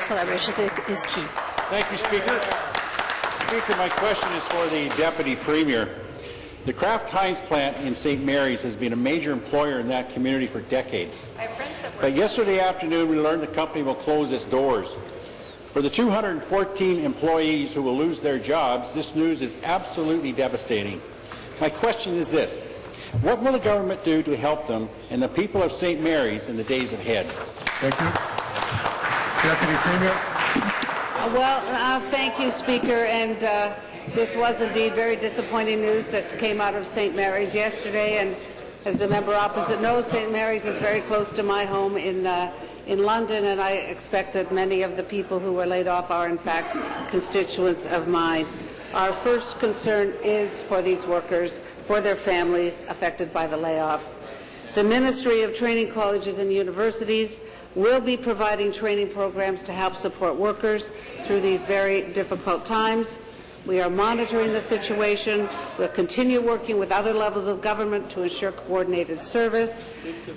collaboration is key. Thank you, Speaker. Speaker, my question is for the Deputy Premier. The Kraft Heinz plant in St. Mary's has been a major employer in that community for decades. But yesterday afternoon, we learned the company will close its doors. For the 214 employees who will lose their jobs, this news is absolutely devastating. My question is this: what will the government do to help them and the people of St. Mary's in the days ahead? Thank you. Deputy Premier. Thank you, Speaker. And this was indeed very disappointing news that came out of St. Mary's yesterday. And as the member opposite knows, St. Mary's is very close to my home in London, and I expect that many of the people who were laid off are, in fact, constituents of mine. Our first concern is for these workers, for their families affected by the layoffs. The Ministry of Training Colleges and Universities will be providing training programs to help support workers through these very difficult times. We are monitoring the situation. We'll continue working with other levels of government to ensure coordinated service.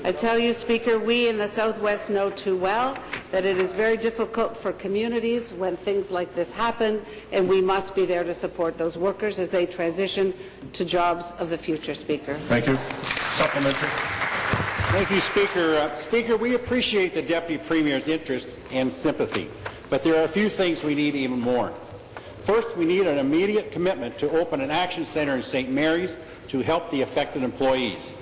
I tell you, Speaker, we in the Southwest know too well that it is very difficult for communities when things like this happen, and we must be there to support those workers as they transition to jobs of the future, Speaker. Thank you. Supplementary. Thank you, Speaker. Speaker, we appreciate the Deputy Premier's interest and sympathy, but there are a few things we need even more. First, we need an immediate commitment to open an action centre in St. Mary's to help the affected employees.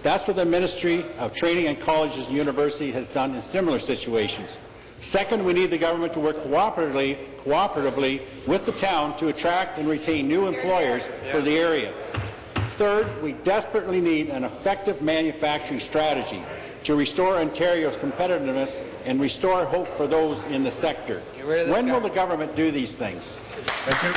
That's what the Ministry of Training and Colleges and University has done in similar situations. Second, we need the government to work cooperatively with the town to attract and retain new employers for the area. Third, we desperately need an effective manufacturing strategy to restore Ontario's competitiveness and restore hope for those in the sector. When will the government do these things? Thank you.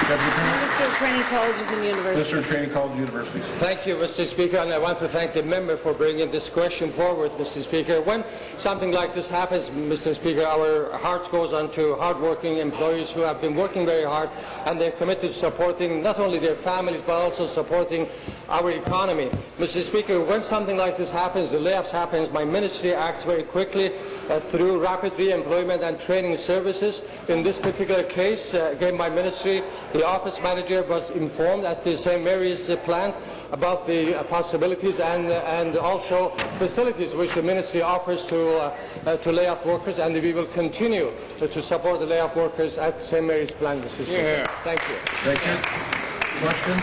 Deputy Premier. Minister of Training Colleges and Universities. Minister of Training Colleges and Universities. Thank you, Mr. Speaker, and I want to thank the member for bringing this question forward, Mr. Speaker. When something like this happens, Mr. Speaker, our hearts goes on to hard-working employees who have been working very hard, and they're committed to supporting not only their families but also supporting our economy. Mr. Speaker, when something like this happens, the layoffs happens, my ministry acts very quickly through rapid re-employment and training services. In this particular case, again, my ministry, the office manager was informed at the St. Mary's plant about the possibilities and also facilities which the ministry offers to lay off workers, and we will continue to support the layoff workers at St. Mary's plant, Mr. Speaker. Yeah. Thank you. Thank you. Question.